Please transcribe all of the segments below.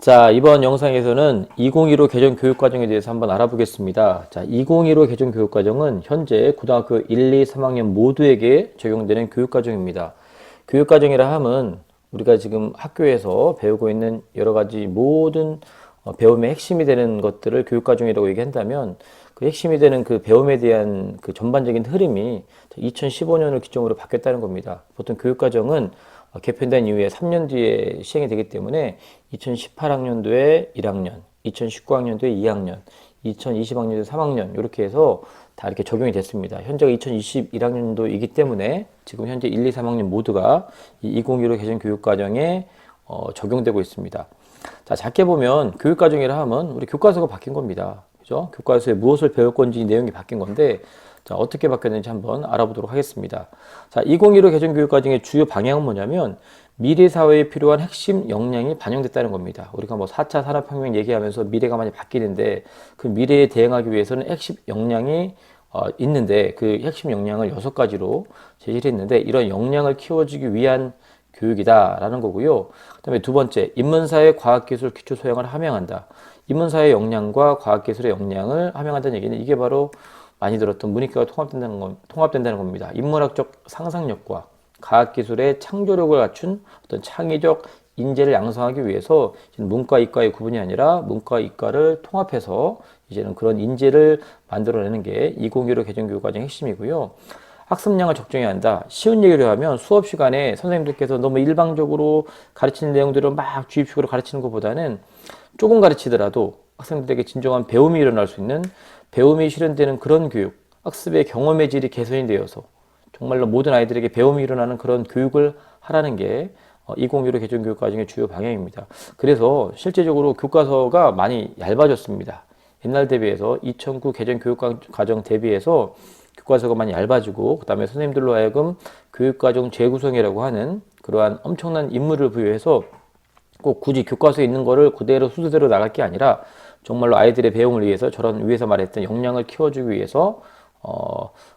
자, 이번 영상에서는 2015 개정 교육과정에 대해서 한번 알아보겠습니다. 자, 2015 개정 교육과정은 현재 고등학교 1, 2, 3학년 모두에게 적용되는 교육과정입니다. 교육과정이라 함은 우리가 지금 학교에서 배우고 있는 여러 가지 모든 배움의 핵심이 되는 것들을 교육과정이라고 얘기한다면 그 핵심이 되는 그 배움에 대한 그 전반적인 흐름이 2015년을 기점으로 바뀌었다는 겁니다. 보통 교육과정은 개편된 이후에 3년 뒤에 시행이 되기 때문에 2018학년도에 1학년, 2019학년도에 2학년, 2020학년도에 3학년 이렇게 해서 다 이렇게 적용이 됐습니다. 현재가 2021학년도이기 때문에 지금 현재 1, 2, 3학년 모두가 이 2015 개정 교육과정에 적용되고 있습니다. 자, 작게 보면 교육과정이라 하면 우리 교과서가 바뀐 겁니다. 그죠? 교과서에 무엇을 배울 건지 내용이 바뀐 건데 자, 어떻게 바뀌었는지 한번 알아보도록 하겠습니다. 자, 2015 개정 교육과정의 주요 방향은 뭐냐면 미래 사회에 필요한 핵심 역량이 반영됐다는 겁니다. 우리가 뭐 4차 산업혁명 얘기하면서 미래가 많이 바뀌는데 그 미래에 대응하기 위해서는 핵심 역량이 있는데 그 핵심 역량을 6가지로 제시를 했는데 이런 역량을 키워주기 위한 교육이다라는 거고요. 그 다음에 두 번째, 인문사회 과학기술 기초 소양을 함양한다. 인문사회 역량과 과학기술의 역량을 함양한다는 얘기는 이게 바로 많이 들었던 문이과가 통합된다는 겁니다. 인문학적 상상력과 과학기술의 창조력을 갖춘 어떤 창의적 인재를 양성하기 위해서 문과, 이과의 구분이 아니라 문과, 이과를 통합해서 이제는 그런 인재를 만들어내는 게 2015 개정교육과정의 핵심이고요. 학습량을 적정해야 한다. 쉬운 얘기를 하면 수업 시간에 선생님들께서 너무 일방적으로 가르치는 내용들을 막 주입식으로 가르치는 것보다는 조금 가르치더라도 학생들에게 진정한 배움이 일어날 수 있는 배움이 실현되는 그런 교육, 학습의 경험의 질이 개선이 되어서 정말로 모든 아이들에게 배움이 일어나는 그런 교육을 하라는 게 2015 개정교육과정의 주요 방향입니다. 그래서 실제적으로 교과서가 많이 얇아졌습니다. 옛날 대비해서 2009 개정교육과정 대비해서 교과서가 많이 얇아지고 그 다음에 선생님들로 하여금 교육과정 재구성이라고 하는 그러한 엄청난 임무를 부여해서 꼭 굳이 교과서에 있는 거를 그대로 순서대로 나갈 게 아니라 정말로 아이들의 배움을 위해서 저런 위에서 말했던 역량을 키워주기 위해서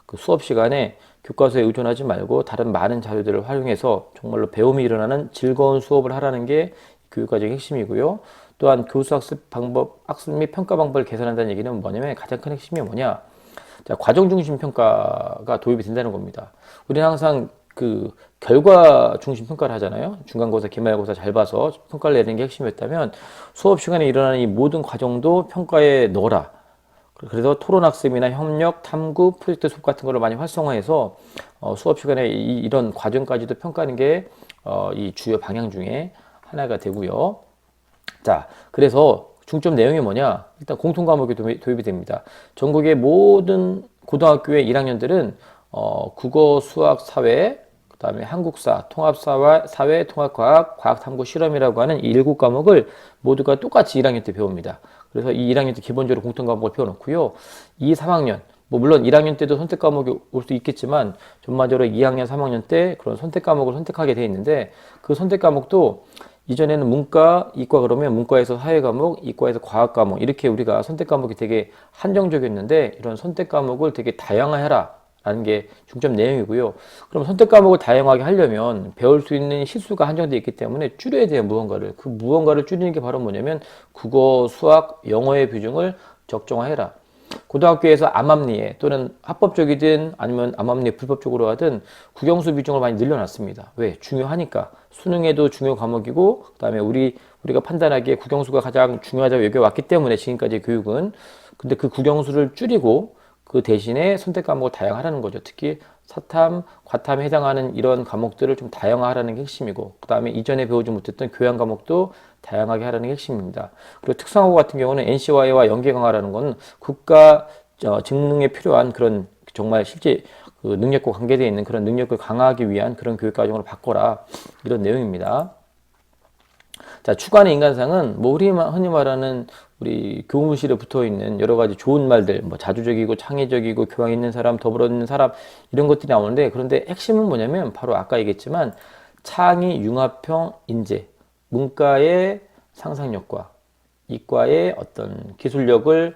그 수업 시간에 교과서에 의존하지 말고 다른 많은 자료들을 활용해서 정말로 배움이 일어나는 즐거운 수업을 하라는 게 교육과정의 핵심이고요. 또한 교수 학습 방법, 학습 및 평가 방법을 개선한다는 얘기는 뭐냐면 가장 큰 핵심이 뭐냐? 자, 과정 중심 평가가 도입이 된다는 겁니다. 우리는 항상 그 결과 중심 평가를 하잖아요. 중간고사, 기말고사 잘 봐서 평가를 내는 게 핵심이었다면 수업 시간에 일어나는 이 모든 과정도 평가에 넣어라. 그래서 토론학습이나 협력, 탐구, 프로젝트 수업 같은 거를 많이 활성화해서 수업 시간에 이런 과정까지도 평가하는 게 이 주요 방향 중에 하나가 되고요. 자, 그래서 중점 내용이 뭐냐? 일단 공통 과목이 도입이 됩니다. 전국의 모든 고등학교의 1학년들은 국어, 수학, 사회, 그 다음에 한국사, 통합사회, 통합과학, 과학탐구 실험이라고 하는 이 7과목을 모두가 똑같이 1학년 때 배웁니다. 그래서 이 1학년 때 기본적으로 공통 과목을 배워놓고요. 2, 3학년, 뭐 물론 1학년 때도 선택 과목이 올 수 있겠지만 전반적으로 2학년, 3학년 때 그런 선택 과목을 선택하게 돼 있는데 그 선택 과목도 이전에는 문과, 이과 그러면 문과에서 사회 과목, 이과에서 과학 과목 이렇게 우리가 선택 과목이 되게 한정적이었는데 이런 선택 과목을 되게 다양화해라 라는 게 중점 내용이고요. 그럼 선택 과목을 다양하게 하려면 배울 수 있는 실수가 한정되어 있기 때문에 줄여야 돼요, 무언가를. 그 무언가를 줄이는 게 바로 뭐냐면 국어, 수학, 영어의 비중을 적정화해라. 고등학교에서 암암리에 또는 합법적이든 아니면 암암리에 불법적으로 하든 국영수 비중을 많이 늘려놨습니다. 왜? 중요하니까. 수능에도 중요 과목이고 그다음에 우리가 판단하기에 국영수가 가장 중요하다고 여겨왔기 때문에 지금까지 교육은 근데 그 국영수를 줄이고 그 대신에 선택 과목을 다양화하는 거죠. 특히 사탐, 과탐에 해당하는 이런 과목들을 좀 다양화하라는 게 핵심이고 그 다음에 이전에 배우지 못했던 교양 과목도 다양하게 하라는 게 핵심입니다. 그리고 특성화고 같은 경우는 NCY와 연계 강화라는 건 국가 직능에 필요한 그런 정말 실제 그 능력과 관계되어 있는 그런 능력을 강화하기 위한 그런 교육 과정으로 바꿔라 이런 내용입니다. 자, 추가하는 인간상은 뭐 우리 흔히 말하는 우리 교무실에 붙어 있는 여러 가지 좋은 말들, 뭐 자주적이고 창의적이고 교양 있는 사람, 더불어 있는 사람 이런 것들이 나오는데 그런데 핵심은 뭐냐면 바로 아까 얘기했지만 창의 융합형 인재, 문과의 상상력과 이과의 어떤 기술력을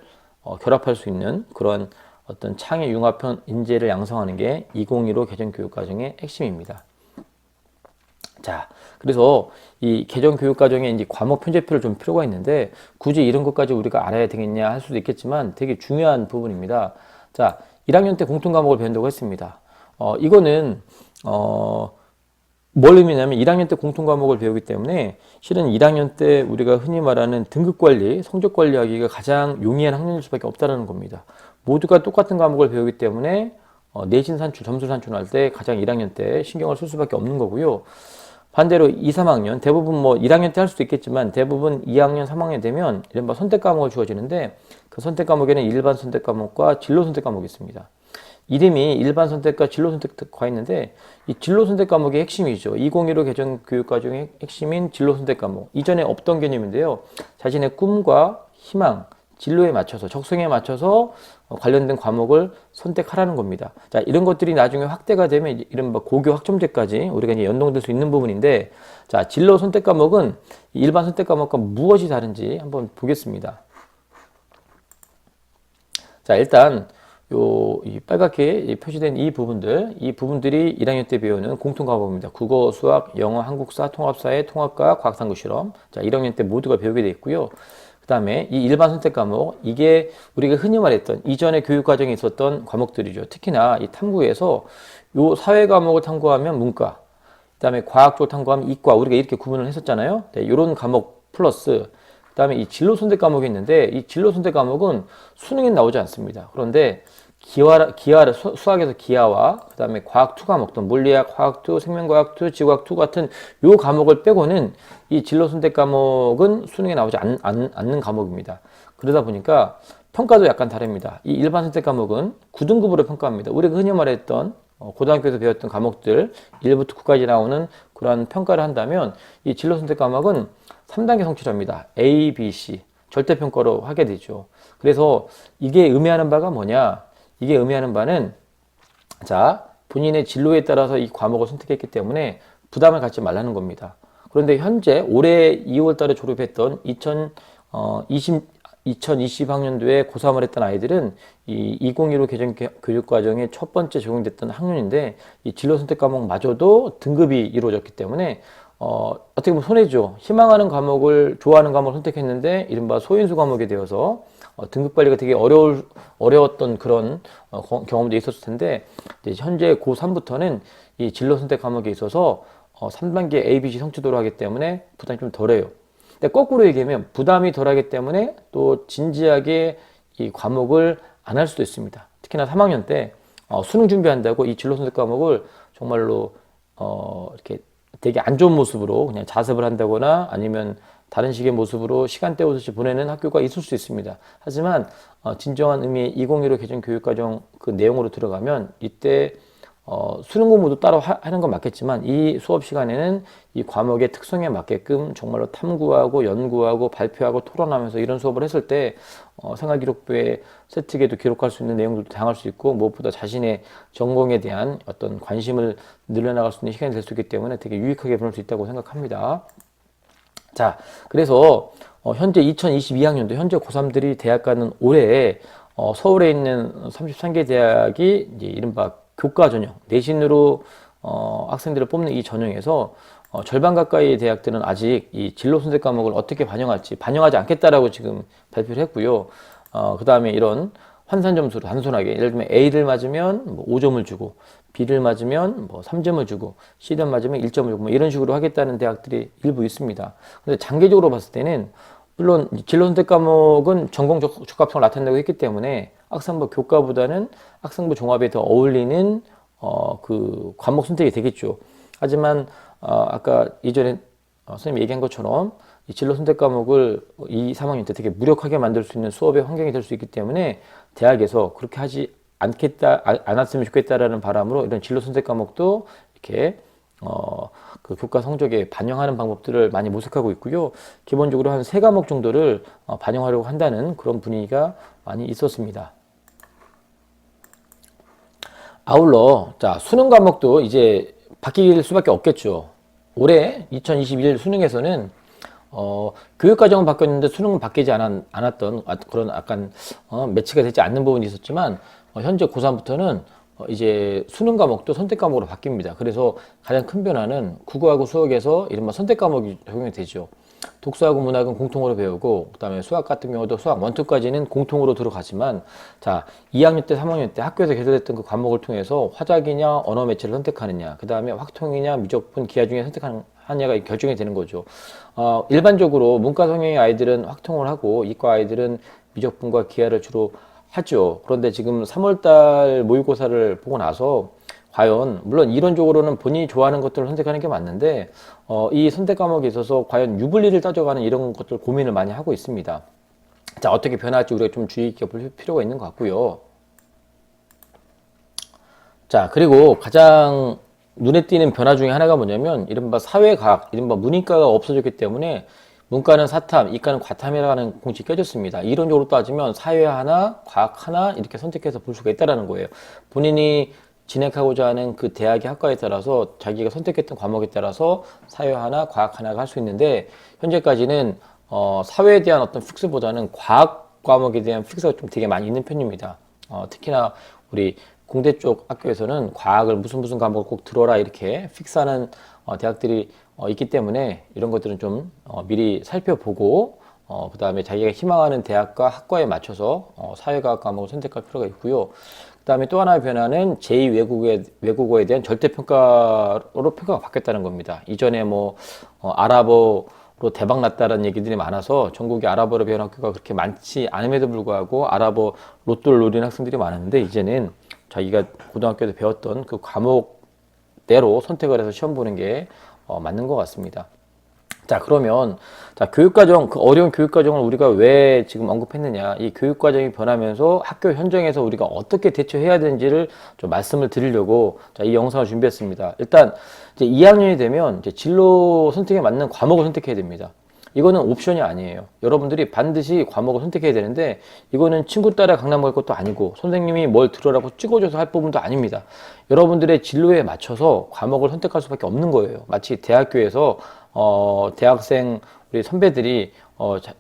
결합할 수 있는 그런 어떤 창의 융합형 인재를 양성하는 게 2015 개정교육과정의 핵심입니다. 자, 그래서 이 개정 교육 과정에 이제 과목 편제표를 좀 필요가 있는데 굳이 이런 것까지 우리가 알아야 되겠냐 할 수도 있겠지만 되게 중요한 부분입니다. 자, 1학년 때 공통 과목을 배운다고 했습니다. 이거는 뭘 의미냐면 1학년 때 공통 과목을 배우기 때문에 실은 1학년 때 우리가 흔히 말하는 등급 관리, 성적 관리하기가 가장 용이한 학년일 수밖에 없다는 겁니다. 모두가 똑같은 과목을 배우기 때문에 내신 산출, 점수 산출할 때 가장 1학년 때 신경을 쓸 수밖에 없는 거고요. 반대로 2, 3학년, 대부분 뭐 1학년 때 할 수도 있겠지만 대부분 2학년, 3학년 되면 이른바 선택 과목을 주어지는데 그 선택 과목에는 일반 선택 과목과 진로 선택 과목이 있습니다. 이름이 일반 선택과 진로 선택과 있는데 이 진로 선택 과목이 핵심이죠. 2015 개정 교육 과정의 핵심인 진로 선택 과목. 이전에 없던 개념인데요. 자신의 꿈과 희망, 진로에 맞춰서 적성에 맞춰서 관련된 과목을 선택하라는 겁니다. 자, 이런 것들이 나중에 확대가 되면 이른바 고교 학점제까지 우리가 이제 연동될 수 있는 부분인데, 자, 진로 선택 과목은 일반 선택 과목과 무엇이 다른지 한번 보겠습니다. 자, 일단 이 빨갛게 표시된 이 부분들이 1학년 때 배우는 공통 과목입니다. 국어, 수학, 영어, 한국사, 통합사회, 통합과 과학탐구 실험. 자, 1학년 때 모두가 배우게 돼 있고요. 그 다음에 이 일반 선택 과목, 이게 우리가 흔히 말했던 이전의 교육 과정에 있었던 과목들이죠. 특히나 이 탐구에서 요 사회 과목을 탐구하면 문과, 그 다음에 과학 쪽 탐구하면 이과, 우리가 이렇게 구분을 했었잖아요. 네, 이런 과목 플러스 그 다음에 이 진로 선택 과목이 있는데 이 진로 선택 과목은 수능에 나오지 않습니다. 그런데 수학에서 기하와 그 다음에 과학 2 과목, 또 물리학, 화학 2, 생명과학 2, 지구학 2 같은 요 과목을 빼고는 이 진로 선택 과목은 수능에 나오지 않는 과목입니다. 그러다 보니까 평가도 약간 다릅니다. 이 일반 선택 과목은 9등급으로 평가합니다. 우리가 흔히 말했던 고등학교에서 배웠던 과목들 1부터 9까지 나오는 그러한 평가를 한다면 이 진로 선택 과목은 3단계 성취랍니다. A, B, C 절대평가로 하게 되죠. 그래서 이게 의미하는 바가 뭐냐? 이게 의미하는 바는 자, 본인의 진로에 따라서 이 과목을 선택했기 때문에 부담을 갖지 말라는 겁니다. 그런데 현재 올해 2월 달에 졸업했던 2020학년도에 고3을 했던 아이들은 이 2015 개정 교육 과정의 첫 번째 적용됐던 학년인데 이 진로 선택 과목마저도 등급이 이루어졌기 때문에 어떻게 보면 손해죠. 희망하는 과목을 좋아하는 과목을 선택했는데 이른바 소인수 과목이 되어서 등급 관리가 되게 어려웠던 그런 경험도 있었을 텐데 이제 현재 고3부터는 이 진로 선택 과목에 있어서 3단계 A, B, C 성취도로 하기 때문에 부담이 좀 덜해요. 근데 거꾸로 얘기하면 부담이 덜하기 때문에 또 진지하게 이 과목을 안 할 수도 있습니다. 특히나 3학년 때 수능 준비한다고 이 진로 선택 과목을 정말로 이렇게 되게 안 좋은 모습으로 그냥 자습을 한다거나 아니면 다른 식의 모습으로 시간 때우듯이 보내는 학교가 있을 수 있습니다. 하지만 진정한 의미의 2015 개정 교육과정 그 내용으로 들어가면 이때 수능 공부도 따로 하는 건 맞겠지만 이 수업 시간에는 이 과목의 특성에 맞게끔 정말로 탐구하고 연구하고 발표하고 토론하면서 이런 수업을 했을 때 생활기록부에 세특에도 기록할 수 있는 내용들도 다양할 수 있고 무엇보다 자신의 전공에 대한 어떤 관심을 늘려나갈 수 있는 시간이 될 수 있기 때문에 되게 유익하게 보낼 수 있다고 생각합니다. 자, 그래서 현재 2022학년도 현재 고3들이 대학 가는 올해 서울에 있는 33개 대학이 이제 이른바 교과 전형, 내신으로 학생들을 뽑는 이 전형에서 절반 가까이의 대학들은 아직 이 진로 선택 과목을 어떻게 반영할지 반영하지 않겠다라고 지금 발표를 했고요. 그 다음에 이런 환산 점수로 단순하게 예를 들면 A를 맞으면 뭐 5점을 주고 B를 맞으면 뭐 3점을 주고 C를 맞으면 1점을 주고 뭐 이런 식으로 하겠다는 대학들이 일부 있습니다. 근데 장기적으로 봤을 때는 물론 진로 선택 과목은 전공 적합성을 나타낸다고 했기 때문에 학생부 교과보다는 학생부 종합에 더 어울리는 그 과목 선택이 되겠죠. 하지만 아까 이전에 선생님이 얘기한 것처럼 이 진로 선택 과목을 2, 3학년 때 되게 무력하게 만들 수 있는 수업의 환경이 될 수 있기 때문에 대학에서 그렇게 하지 않았으면 좋겠다라는 바람으로 이런 진로 선택 과목도 이렇게 그 교과 성적에 반영하는 방법들을 많이 모색하고 있고요. 기본적으로 한 3과목 정도를 반영하려고 한다는 그런 분위기가 많이 있었습니다. 아울러 자, 수능 과목도 이제 바뀔 수밖에 없겠죠. 올해 2021 수능에서는 교육과정은 바뀌었는데 수능은 바뀌지 않았던 그런 약간 매치가 되지 않는 부분이 있었지만 현재 고3부터는 이제 수능 과목도 선택 과목으로 바뀝니다. 그래서 가장 큰 변화는 국어하고 수학에서 이른바 선택 과목이 적용이 되죠. 독서하고 문학은 공통으로 배우고, 그다음에 수학 같은 경우도 수학 1, 2까지는 공통으로 들어가지만, 자, 2학년 때, 3학년 때 학교에서 개설했던 그 과목을 통해서 화작이냐, 언어 매체를 선택하느냐, 그다음에 확통이냐, 미적분, 기하 중에 선택하느냐가 결정이 되는 거죠. 일반적으로 문과 성향의 아이들은 확통을 하고, 이과 아이들은 미적분과 기하를 주로 하죠. 그런데 지금 3월달 모의고사를 보고 나서 과연 물론 이론적으로는 본인이 좋아하는 것들을 선택하는 게 맞는데 이 선택 과목에 있어서 과연 유불리를 따져가는 이런 것들 고민을 많이 하고 있습니다. 자, 어떻게 변할지 우리가 좀 주의 깊게 볼 필요가 있는 것 같고요. 자, 그리고 가장 눈에 띄는 변화 중에 하나가 뭐냐면 이른바 사회과학, 이른바 문이과가 없어졌기 때문에 문과는 사탐, 이과는 과탐이라는 공식이 껴졌습니다. 이론적으로 따지면 사회 하나, 과학 하나 이렇게 선택해서 볼 수가 있다는 거예요. 본인이 진학하고자 하는 그 대학의 학과에 따라서 자기가 선택했던 과목에 따라서 사회 하나, 과학 하나가 할 수 있는데 현재까지는 사회에 대한 어떤 픽스보다는 과학 과목에 대한 픽스가 좀 되게 많이 있는 편입니다. 특히나 우리 공대 쪽 학교에서는 과학을 무슨 과목을 꼭 들어라 이렇게 픽스하는 대학들이 있기 때문에 이런 것들은 좀 미리 살펴보고 그 다음에 자기가 희망하는 대학과 학과에 맞춰서 사회과학 과목을 선택할 필요가 있고요. 그 다음에 또 하나의 변화는 제2외국어에 대한 절대평가로 평가가 바뀌었다는 겁니다. 이전에 뭐 아랍어로 대박 났다는 얘기들이 많아서 전국에 아랍어를 배우는 학교가 그렇게 많지 않음에도 불구하고 아랍어 로또를 노리는 학생들이 많았는데 이제는 자기가 고등학교에서 배웠던 그 과목대로 선택을 해서 시험 보는 게 맞는 것 같습니다. 자, 그러면 자, 교육과정, 그 어려운 교육과정을 우리가 왜 지금 언급했느냐, 이 교육과정이 변하면서 학교 현장에서 우리가 어떻게 대처해야 되는지를 좀 말씀을 드리려고 자, 이 영상을 준비했습니다. 일단 이제 2학년이 되면 이제 진로 선택에 맞는 과목을 선택해야 됩니다. 이거는 옵션이 아니에요. 여러분들이 반드시 과목을 선택해야 되는데 이거는 친구 따라 강남 갈 것도 아니고 선생님이 뭘 들으라고 찍어줘서 할 부분도 아닙니다. 여러분들의 진로에 맞춰서 과목을 선택할 수밖에 없는 거예요. 마치 대학교에서 대학생 우리 선배들이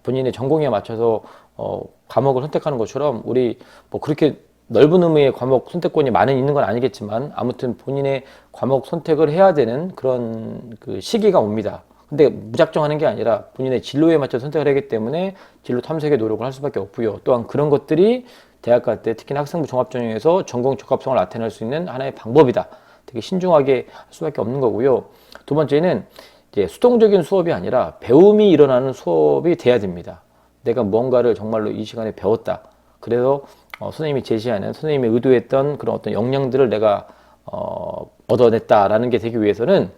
본인의 전공에 맞춰서 과목을 선택하는 것처럼 우리 뭐 그렇게 넓은 의미의 과목 선택권이 많이 있는 건 아니겠지만 아무튼 본인의 과목 선택을 해야 되는 그런 그 시기가 옵니다. 근데 무작정 하는 게 아니라 본인의 진로에 맞춰 선택을 하기 때문에 진로 탐색에 노력을 할 수밖에 없고요. 또한 그런 것들이 대학 갈 때 특히나 학생부 종합전형에서 전공 적합성을 나타낼 수 있는 하나의 방법이다. 되게 신중하게 할 수밖에 없는 거고요. 두 번째는 이제 수동적인 수업이 아니라 배움이 일어나는 수업이 돼야 됩니다. 내가 뭔가를 정말로 이 시간에 배웠다. 그래서 선생님이 제시하는 선생님이 의도했던 그런 어떤 역량들을 내가 얻어냈다라는 게 되기 위해서는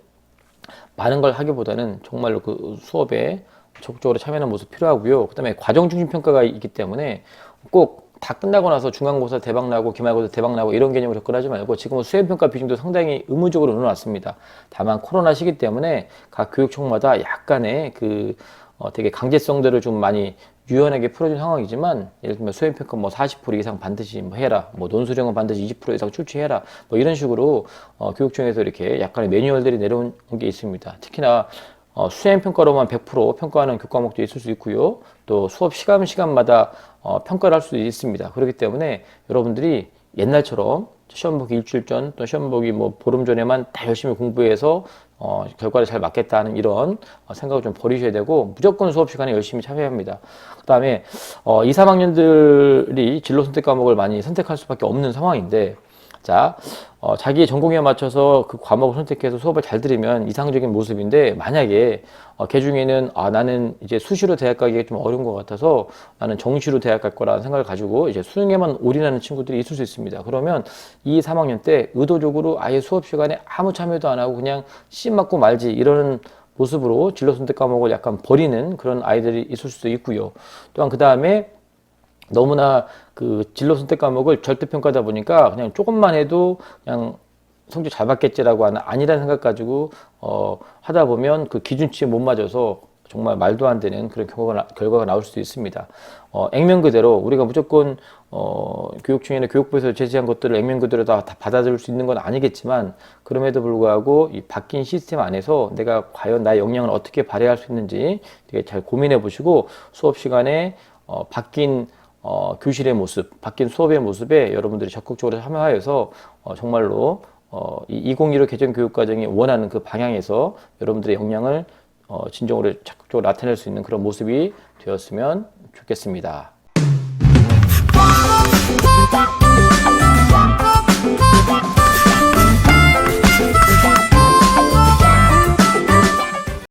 많은 걸 하기보다는 정말로 그 수업에 적극적으로 참여하는 모습이 필요하고요. 그 다음에 과정 중심 평가가 있기 때문에 꼭 다 끝나고 나서 중간고사 대박나고 기말고사 대박나고 이런 개념으로 접근하지 말고 지금은 수행평가 비중도 상당히 의무적으로 늘어났습니다. 다만 코로나 시기 때문에 각 교육청마다 약간의 그 되게 강제성들을 좀 많이 유연하게 풀어준 상황이지만 예를 들면 수행평가 뭐 40% 이상 반드시 뭐 해라, 뭐 논술형은 반드시 20% 이상 출제해라, 뭐 이런 식으로 교육청에서 이렇게 약간의 매뉴얼들이 내려온 게 있습니다. 특히나 수행평가로만 100% 평가하는 교과목도 있을 수 있고요. 또 수업 시간마다 평가를 할 수도 있습니다. 그렇기 때문에 여러분들이 옛날처럼 시험 보기 일주일 전 또 시험 보기 뭐 보름 전에만 다 열심히 공부해서 결과를 잘 맞겠다는 이런 생각을 좀 버리셔야 되고 무조건 수업 시간에 열심히 참여해야 합니다. 그 다음에 2, 3학년들이 진로 선택 과목을 많이 선택할 수밖에 없는 상황인데 자, 자기의 전공에 맞춰서 그 과목을 선택해서 수업을 잘 들으면 이상적인 모습인데 만약에 걔 중에는 나는 이제 수시로 대학 가기가 좀 어려운 것 같아서 나는 정시로 대학 갈 거라는 생각을 가지고 이제 수능에만 올인하는 친구들이 있을 수 있습니다. 그러면 2, 3학년 때 의도적으로 아예 수업 시간에 아무 참여도 안 하고 그냥 씨 맞고 말지 이러는 모습으로 진로 선택 과목을 약간 버리는 그런 아이들이 있을 수도 있고요. 또한 그 다음에 너무나 그 진로 선택 과목을 절대평가다 보니까 그냥 조금만 해도 그냥 성적 잘 받겠지라고 하는 아니라는 생각 가지고 하다 보면 그 기준치에 못 맞아서 정말 말도 안 되는 그런 결과가 나올 수도 있습니다. 액면 그대로 우리가 무조건 교육청이나 교육부에서 제시한 것들을 액면 그대로 다 받아들일 수 있는 건 아니겠지만 그럼에도 불구하고 이 바뀐 시스템 안에서 내가 과연 나의 역량을 어떻게 발휘할 수 있는지 되게 잘 고민해 보시고 수업 시간에 바뀐 교실의 모습, 바뀐 수업의 모습에 여러분들이 적극적으로 참여하여서 정말로 이 2015 개정 교육과정이 원하는 그 방향에서 여러분들의 역량을 진정으로 적극적으로 나타낼 수 있는 그런 모습이 되었으면 좋겠습니다.